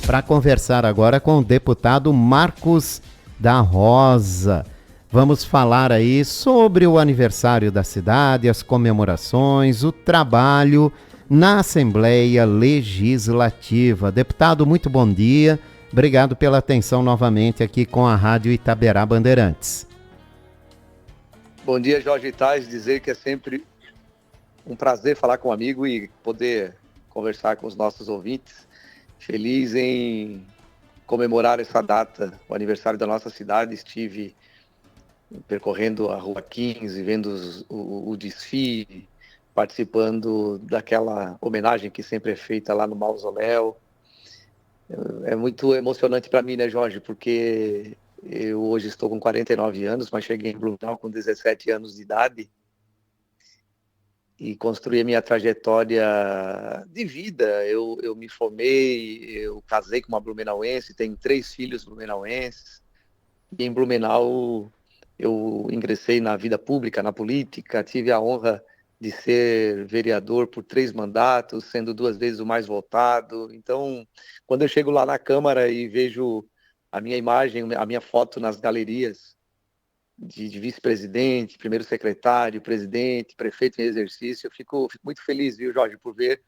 para conversar agora com o deputado Marcos da Rosa. Vamos falar aí sobre o aniversário da cidade, as comemorações, o trabalho na Assembleia Legislativa. Deputado, muito bom dia. Obrigado pela atenção novamente aqui com a Rádio Itaberá Bandeirantes. Bom dia, Jorge Tais. Dizer que é sempre um prazer falar com um amigo e poder conversar com os nossos ouvintes. Feliz em comemorar essa data, o aniversário da nossa cidade. Estive percorrendo a Rua 15, vendo o desfile, participando daquela homenagem que sempre é feita lá no mausoléu. É muito emocionante para mim, né, Jorge? Porque eu hoje estou com 49 anos, mas cheguei em Blumenau com 17 anos de idade e construí a minha trajetória de vida. Eu me formei, eu casei com uma blumenauense, tenho 3 filhos blumenauenses. E em Blumenau eu ingressei na vida pública, na política, tive a honra de ser vereador por 3 mandatos, sendo 2 vezes o mais votado. Então, quando eu chego lá na Câmara e vejo a minha imagem, a minha foto nas galerias de vice-presidente, primeiro secretário, presidente, prefeito em exercício, eu fico muito feliz, viu, Jorge, por ver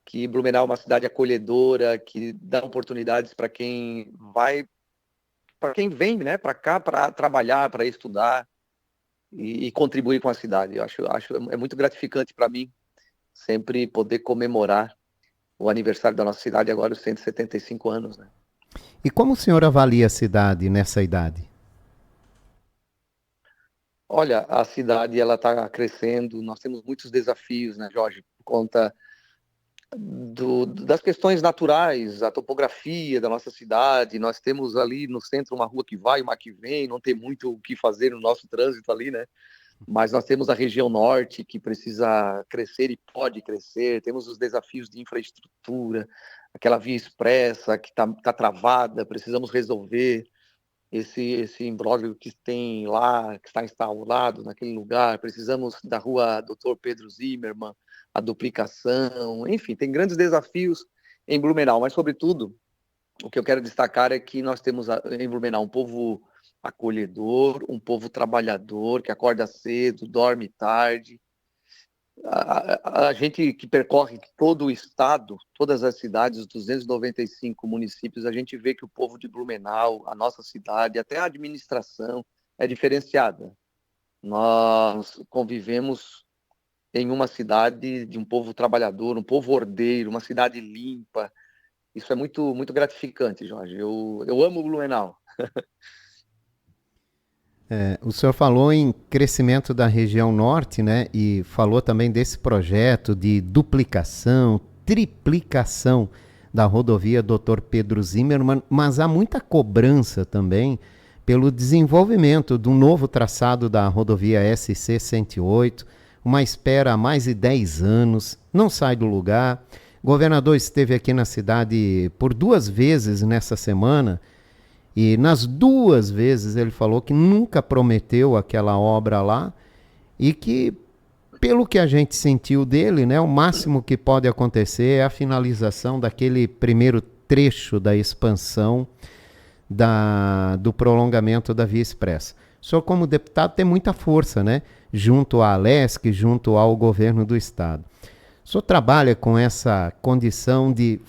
que Blumenau é uma cidade acolhedora, que dá oportunidades para quem vai, para quem vem, né, para cá para trabalhar, para estudar e contribuir com a cidade. Eu acho é muito gratificante para mim sempre poder comemorar o aniversário da nossa cidade, agora os 175 anos, né? E como o senhor avalia a cidade nessa idade? Olha, a cidade ela está crescendo, nós temos muitos desafios, né, Jorge, por conta das questões naturais, a topografia da nossa cidade. Nós temos ali no centro uma rua que vai, uma que vem, não tem muito o que fazer no nosso trânsito ali, né? Mas nós temos a região norte que precisa crescer e pode crescer, temos os desafios de infraestrutura, aquela via expressa que tá travada, precisamos resolver esse imbróglio que tem lá, que está instalado naquele lugar. Precisamos da rua Dr. Pedro Zimmermann, a duplicação, enfim, tem grandes desafios em Blumenau, mas sobretudo o que eu quero destacar é que nós temos em Blumenau um povo acolhedor, um povo trabalhador, que acorda cedo, dorme tarde. A gente que percorre todo o estado, todas as cidades, os 295 municípios, a gente vê que o povo de Blumenau, a nossa cidade, até a administração é diferenciada. Nós convivemos em uma cidade de um povo trabalhador, um povo ordeiro, uma cidade limpa. Isso é muito gratificante, Jorge. Eu amo Blumenau. O senhor falou em crescimento da região norte, né? E falou também desse projeto de duplicação, triplicação da rodovia Dr. Pedro Zimmermann, mas há muita cobrança também pelo desenvolvimento do novo traçado da rodovia SC 108, uma espera há mais de 10 anos, não sai do lugar. O governador esteve aqui na cidade por 2 vezes nessa semana, e nas 2 vezes ele falou que nunca prometeu aquela obra lá e que, pelo que a gente sentiu dele, né, o máximo que pode acontecer é a finalização daquele primeiro trecho da expansão do prolongamento da Via Expressa. O senhor, como deputado, tem muita força, né, junto à Alesc, junto ao governo do estado. O senhor trabalha com essa condição de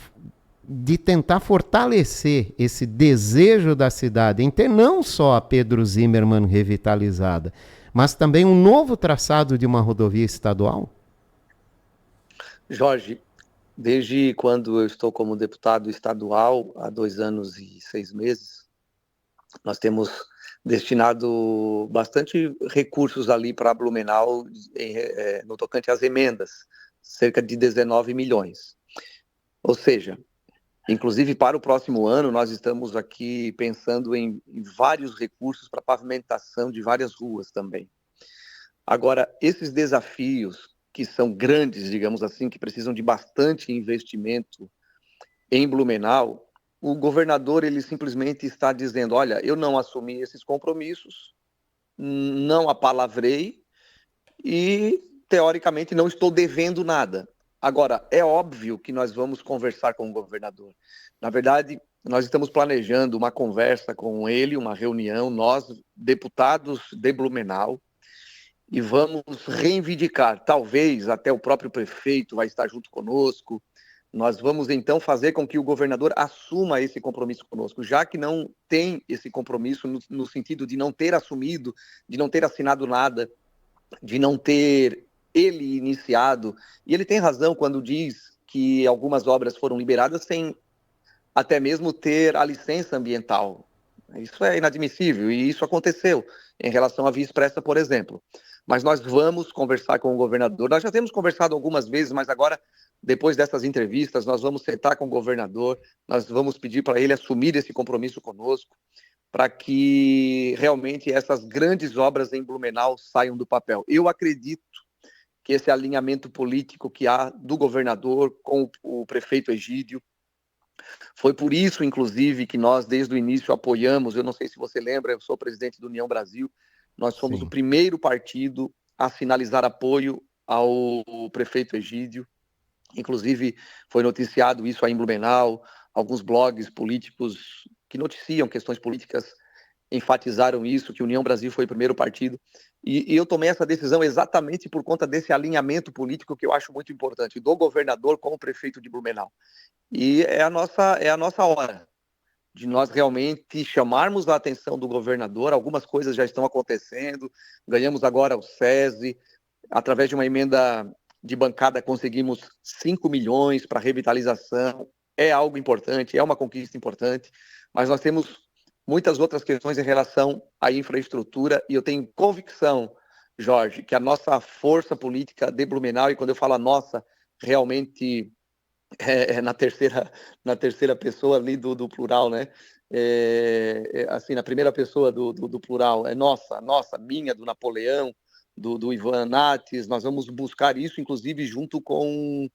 tentar fortalecer esse desejo da cidade em ter não só a Pedro Zimmermann revitalizada, mas também um novo traçado de uma rodovia estadual? Jorge, desde quando eu estou como deputado estadual, há 2 anos e 6 meses, nós temos destinado bastante recursos ali para Blumenau no tocante às emendas, cerca de 19 milhões. Ou seja, inclusive, para o próximo ano, nós estamos aqui pensando em vários recursos para pavimentação de várias ruas também. Agora, esses desafios que são grandes, digamos assim, que precisam de bastante investimento em Blumenau, o governador ele simplesmente está dizendo: olha, eu não assumi esses compromissos, não apalavrei e, teoricamente, não estou devendo nada. Agora, é óbvio que nós vamos conversar com o governador. Na verdade, nós estamos planejando uma conversa com ele, uma reunião, nós, deputados de Blumenau, e vamos reivindicar, talvez até o próprio prefeito vai estar junto conosco, nós vamos então fazer com que o governador assuma esse compromisso conosco, já que não tem esse compromisso no sentido de não ter assumido, de não ter assinado nada, de não ter ele iniciado, e ele tem razão quando diz que algumas obras foram liberadas sem até mesmo ter a licença ambiental. Isso é inadmissível e isso aconteceu em relação à Via Expressa, por exemplo. Mas nós vamos conversar com o governador. Nós já temos conversado algumas vezes, mas agora, depois dessas entrevistas, nós vamos sentar com o governador, nós vamos pedir para ele assumir esse compromisso conosco, para que realmente essas grandes obras em Blumenau saiam do papel. Eu acredito que esse alinhamento político que há do governador com o prefeito Egídio, foi por isso, inclusive, que nós, desde o início, apoiamos. Eu não sei se você lembra, eu sou presidente do União Brasil. Nós fomos o Sim. primeiro partido a sinalizar apoio ao prefeito Egídio. Inclusive, foi noticiado isso aí em Blumenau. Alguns blogs políticos que noticiam questões políticas enfatizaram isso, que a União Brasil foi o primeiro partido. E eu tomei essa decisão exatamente por conta desse alinhamento político que eu acho muito importante, do governador com o prefeito de Blumenau. E é a nossa hora de nós realmente chamarmos a atenção do governador. Algumas coisas já estão acontecendo, ganhamos agora o SESI, através de uma emenda de bancada conseguimos 5 milhões para revitalização, é algo importante, é uma conquista importante, mas nós temos muitas outras questões em relação à infraestrutura e eu tenho convicção, Jorge, que a nossa força política de Blumenau, e quando eu falo a nossa, realmente na terceira pessoa ali do plural, né? Assim, na primeira pessoa do plural, é nossa, minha, do Napoleão, do Ivan Nates, nós vamos buscar isso, inclusive, junto com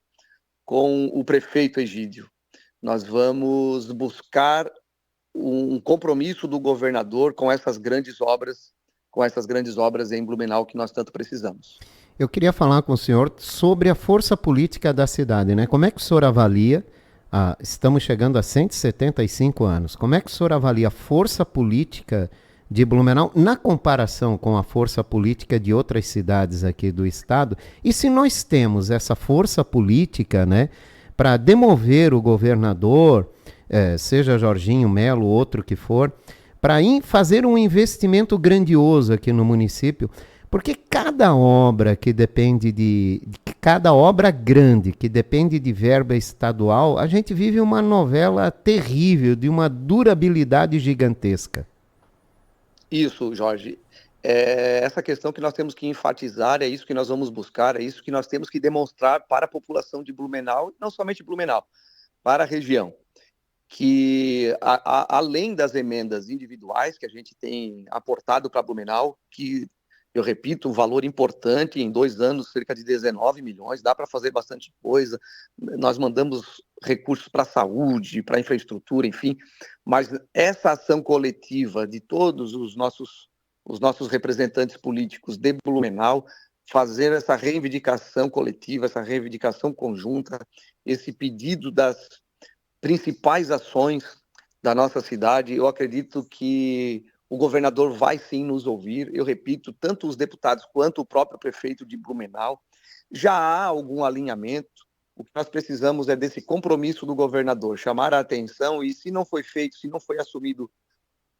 o prefeito Egídio. Nós vamos buscar um compromisso do governador com essas grandes obras em Blumenau que nós tanto precisamos. Eu queria falar com o senhor sobre a força política da cidade, né? Como é que o senhor avalia, estamos chegando a 175 anos, como é que o senhor avalia a força política de Blumenau na comparação com a força política de outras cidades aqui do estado? E se nós temos essa força política, né, para demover o governador, seja Jorginho Melo, outro que for, para fazer um investimento grandioso aqui no município? Porque cada obra que depende cada obra grande que depende de verba estadual, a gente vive uma novela terrível, de uma durabilidade gigantesca. Isso, Jorge. Essa questão que nós temos que enfatizar, é isso que nós vamos buscar, é isso que nós temos que demonstrar para a população de Blumenau, não somente Blumenau, para a região, que além das emendas individuais que a gente tem aportado para Blumenau, que eu repito, um valor importante, em 2 anos, cerca de 19 milhões, dá para fazer bastante coisa. Nós mandamos recursos para a saúde, para a infraestrutura, enfim, mas essa ação coletiva de todos os nossos representantes políticos de Blumenau, fazer essa reivindicação coletiva, essa reivindicação conjunta, esse pedido das principais ações da nossa cidade, eu acredito que o governador vai sim nos ouvir, eu repito, tanto os deputados quanto o próprio prefeito de Blumenau. Já há algum alinhamento, o que nós precisamos é desse compromisso do governador, chamar a atenção e se não foi feito, se não foi assumido,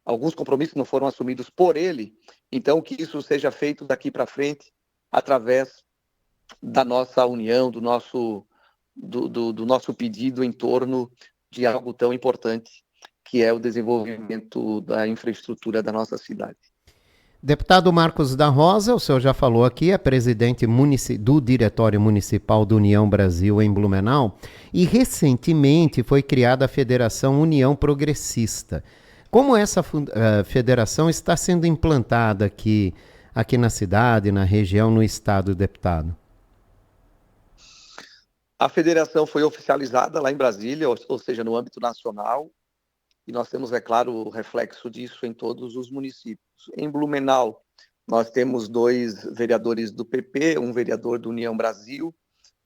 alguns compromissos não foram assumidos por ele, então que isso seja feito daqui para frente, através da nossa união, do nosso pedido em torno de algo tão importante que é o desenvolvimento da infraestrutura da nossa cidade. Deputado Marcos da Rosa, o senhor já falou aqui, é presidente do Diretório Municipal do União Brasil em Blumenau e recentemente foi criada a Federação União Progressista. Como essa federação está sendo implantada aqui na cidade, na região, no estado, deputado? A federação foi oficializada lá em Brasília, ou seja, no âmbito nacional, e nós temos, é claro, o reflexo disso em todos os municípios. Em Blumenau, nós temos 2 vereadores do PP, um vereador do União Brasil,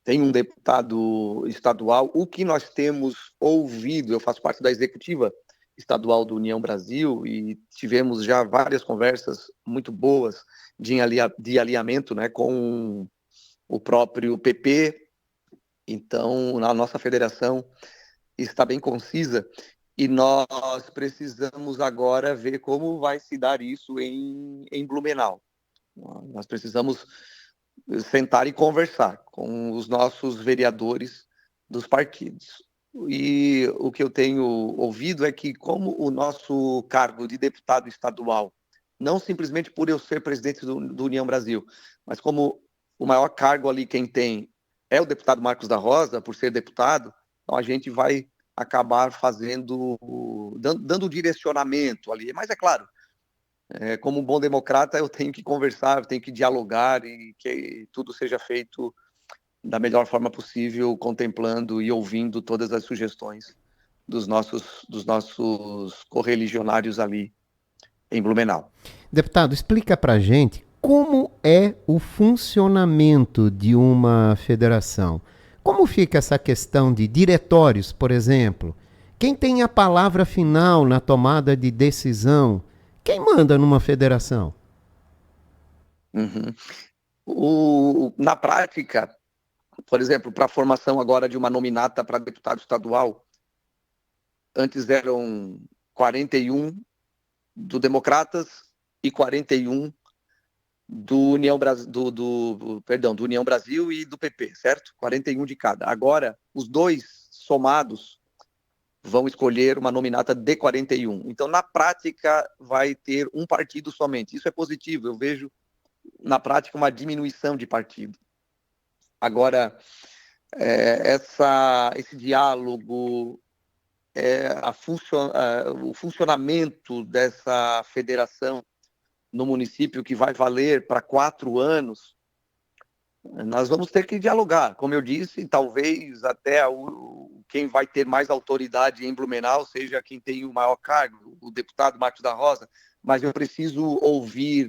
tem um deputado estadual. O que nós temos ouvido, eu faço parte da executiva estadual do União Brasil e tivemos já várias conversas muito boas de alinhamento, né, com o próprio PP. Então, na nossa federação está bem concisa e nós precisamos agora ver como vai se dar isso em Blumenau. Nós precisamos sentar e conversar com os nossos vereadores dos partidos. E o que eu tenho ouvido é que, como o nosso cargo de deputado estadual, não simplesmente por eu ser presidente do União Brasil, mas como o maior cargo ali quem tem é o deputado Marcos da Rosa, por ser deputado, então a gente vai acabar dando direcionamento ali. Mas é claro, como um bom democrata, eu tenho que conversar, eu tenho que dialogar e que tudo seja feito da melhor forma possível, contemplando e ouvindo todas as sugestões dos nossos correligionários ali em Blumenau. Deputado, explica para gente como é o funcionamento de uma federação. Como fica essa questão de diretórios, por exemplo? Quem tem a palavra final na tomada de decisão? Quem manda numa federação? Uhum. Na prática, por exemplo, para a formação agora de uma nominata para deputado estadual, antes eram 41 do Democratas e 41 do União Brasil, do União Brasil e do PP, certo? 41 de cada. Agora, os dois somados vão escolher uma nominata de 41. Então, na prática, vai ter um partido somente. Isso é positivo. Eu vejo, na prática, uma diminuição de partido. Agora, esse diálogo, o funcionamento dessa federação no município, que vai valer para 4 anos, nós vamos ter que dialogar. Como eu disse, talvez até quem vai ter mais autoridade em Blumenau seja quem tem o maior cargo, o deputado Marcos da Rosa, mas eu preciso ouvir,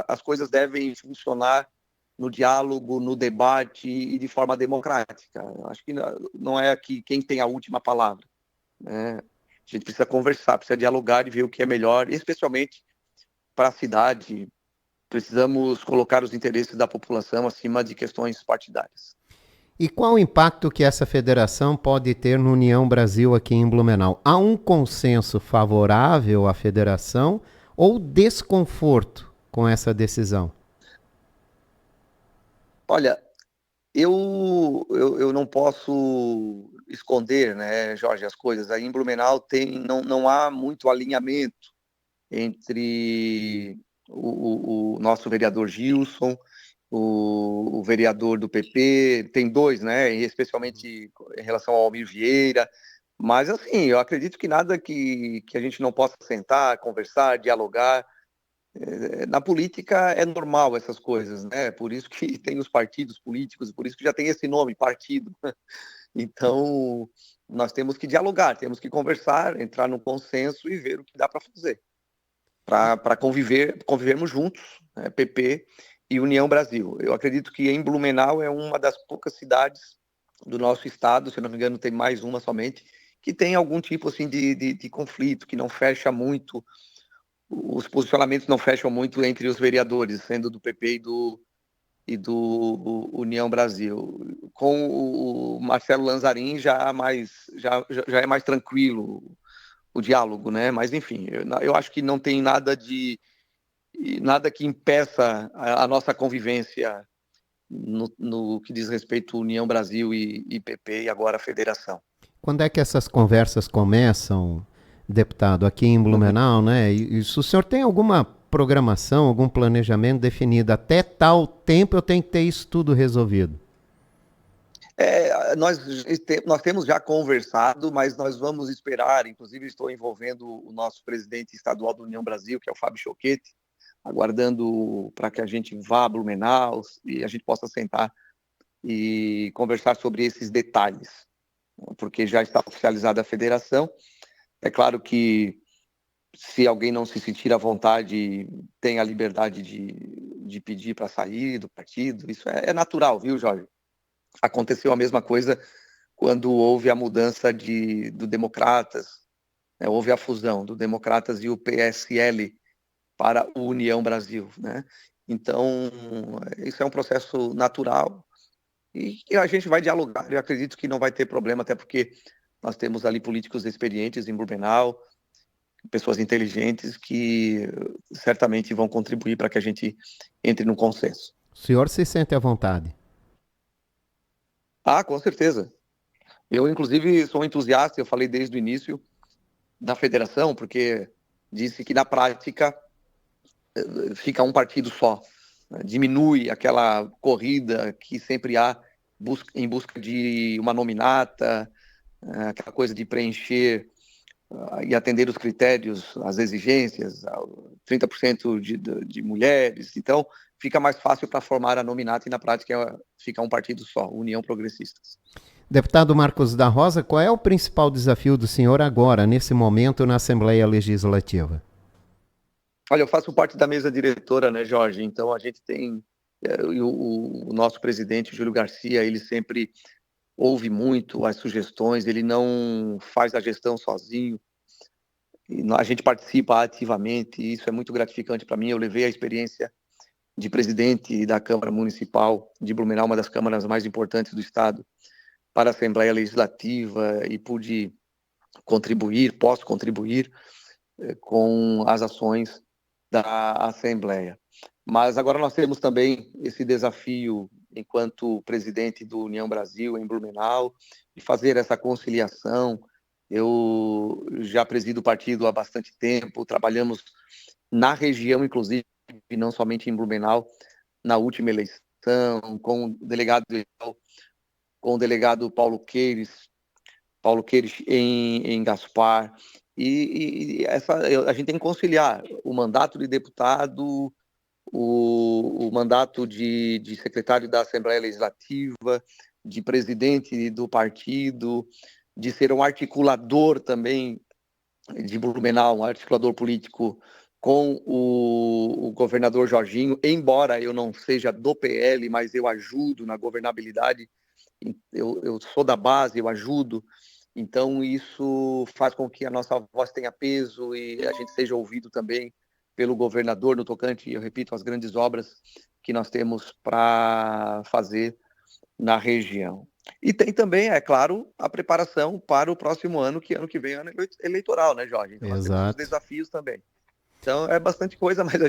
as coisas devem funcionar no diálogo, no debate e de forma democrática. Acho que não é aqui quem tem a última palavra, né? A gente precisa conversar, precisa dialogar e ver o que é melhor, especialmente para a cidade. Precisamos colocar os interesses da população acima de questões partidárias. E qual o impacto que essa federação pode ter no União Brasil aqui em Blumenau? Há um consenso favorável à federação ou desconforto com essa decisão? Olha, eu não posso esconder, né, Jorge, as coisas. Aí em Blumenau não há muito alinhamento entre o nosso vereador Gilson, o vereador do PP, tem dois, né, especialmente em relação ao Almir Vieira. Mas, assim, eu acredito que nada que a gente não possa sentar, conversar, dialogar. Na política é normal essas coisas, né? Por isso que tem os partidos políticos, por isso que já tem esse nome, partido. Então, nós temos que dialogar, temos que conversar, entrar no consenso e ver o que dá para fazer, para convivermos juntos, né? PP e União Brasil. Eu acredito que em Blumenau é uma das poucas cidades do nosso estado, se não me engano tem mais uma somente, que tem algum tipo assim de conflito, que não fecha muito, os posicionamentos não fecham muito entre os vereadores, sendo do PP e do União Brasil. Com o Marcelo Lanzarin já é mais tranquilo o diálogo, né? Mas enfim, eu acho que não tem nada que impeça a nossa convivência no que diz respeito à União Brasil e PP e agora a Federação. Quando é que essas conversas começam, deputado, aqui em Blumenau, né? E se o senhor tem alguma programação, algum planejamento definido, até tal tempo eu tenho que ter isso tudo resolvido? Nós temos já conversado, mas nós vamos esperar, inclusive estou envolvendo o nosso presidente estadual da União Brasil, que é o Fábio Choquete, aguardando para que a gente vá a Blumenau e a gente possa sentar e conversar sobre esses detalhes, porque já está oficializada a federação. É claro que se alguém não se sentir à vontade, tem a liberdade de pedir para sair do partido, isso é natural, viu, Jorge? Aconteceu a mesma coisa quando houve a mudança do Democratas, né? Houve a fusão do Democratas e o PSL para o União Brasil, né? Então, isso é um processo natural e a gente vai dialogar. Eu acredito que não vai ter problema, até porque nós temos ali políticos experientes em Blumenau, pessoas inteligentes que certamente vão contribuir para que a gente entre num consenso. O senhor se sente à vontade? Ah, com certeza. Eu, inclusive, sou um entusiasta, eu falei desde o início da federação, porque disse que na prática fica um partido só, né? Diminui aquela corrida que sempre há em busca de uma nominata, aquela coisa de preencher e atender os critérios, as exigências, 30% de mulheres. Então, fica mais fácil para formar a nominata e, na prática, fica um partido só, União Progressistas. Deputado Marcos da Rosa, qual é o principal desafio do senhor agora, nesse momento, na Assembleia Legislativa? Olha, eu faço parte da mesa diretora, né, Jorge? Então, a gente tem o nosso presidente, Júlio Garcia, ele sempre ouve muito as sugestões, ele não faz a gestão sozinho, a gente participa ativamente, e isso é muito gratificante para mim. Eu levei a experiência de presidente da Câmara Municipal de Blumenau, uma das câmaras mais importantes do estado, para a Assembleia Legislativa, e posso contribuir com as ações da Assembleia. Mas agora nós temos também esse desafio, enquanto presidente do União Brasil em Blumenau, de fazer essa conciliação. Eu já presido o partido há bastante tempo, trabalhamos na região, inclusive, não somente em Blumenau, na última eleição, com o delegado Paulo Queires em Gaspar, e a gente tem que conciliar o mandato de deputado, o mandato de secretário da Assembleia Legislativa, de presidente do partido, de ser um articulador também de Blumenau, um articulador político com o governador Jorginho, embora eu não seja do PL, mas eu ajudo na governabilidade, eu sou da base, eu ajudo. Então, isso faz com que a nossa voz tenha peso e a gente seja ouvido também pelo governador no tocante, eu repito, as grandes obras que nós temos para fazer na região. E tem também, é claro, a preparação para o próximo ano que vem é ano eleitoral, né, Jorge? Então, nós temos os desafios também. Então, é bastante coisa, mas a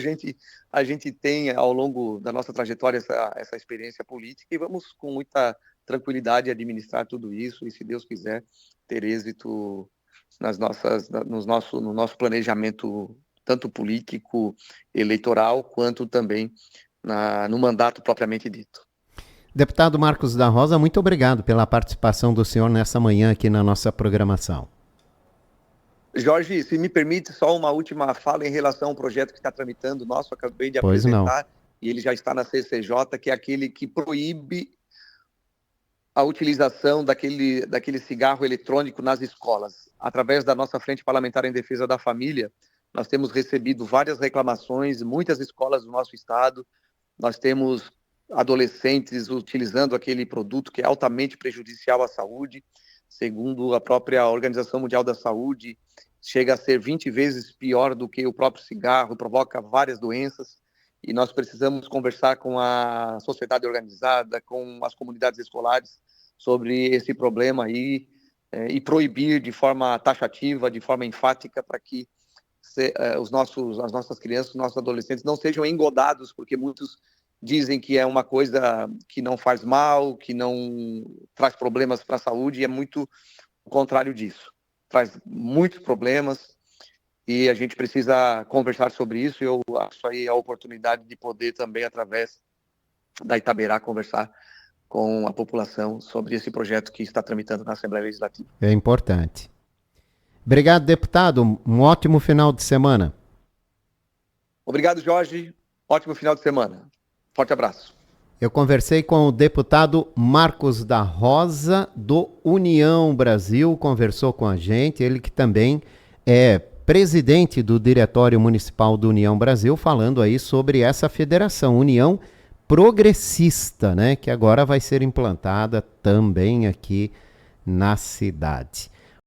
gente tem, ao longo da nossa trajetória, essa experiência política e vamos com muita tranquilidade administrar tudo isso e, se Deus quiser, ter êxito no nosso planejamento, tanto político, eleitoral, quanto também no mandato propriamente dito. Deputado Marcos da Rosa, muito obrigado pela participação do senhor nessa manhã aqui na nossa programação. Jorge, se me permite só uma última fala em relação ao projeto que está tramitando, nosso, acabei de apresentar, e ele já está na CCJ, que é aquele que proíbe a utilização daquele cigarro eletrônico nas escolas. Através da nossa Frente Parlamentar em Defesa da Família, nós temos recebido várias reclamações, muitas escolas do nosso estado, nós temos adolescentes utilizando aquele produto que é altamente prejudicial à saúde. Segundo a própria Organização Mundial da Saúde, chega a ser 20 vezes pior do que o próprio cigarro, provoca várias doenças, e nós precisamos conversar com a sociedade organizada, com as comunidades escolares sobre esse problema aí, e proibir de forma taxativa, de forma enfática, para que as nossas crianças, os nossos adolescentes não sejam engodados, porque muitos dizem que é uma coisa que não faz mal, que não traz problemas para a saúde, e é muito o contrário disso. Traz muitos problemas e a gente precisa conversar sobre isso. Eu acho aí a oportunidade de poder também, através da Itaberá, conversar com a população sobre esse projeto que está tramitando na Assembleia Legislativa. É importante. Obrigado, deputado. Um ótimo final de semana. Obrigado, Jorge. Ótimo final de semana. Forte abraço. Eu conversei com o deputado Marcos da Rosa, do União Brasil, conversou com a gente, ele que também é presidente do Diretório Municipal do União Brasil, falando aí sobre essa federação, União progressista, né, que agora vai ser implantada também aqui na cidade.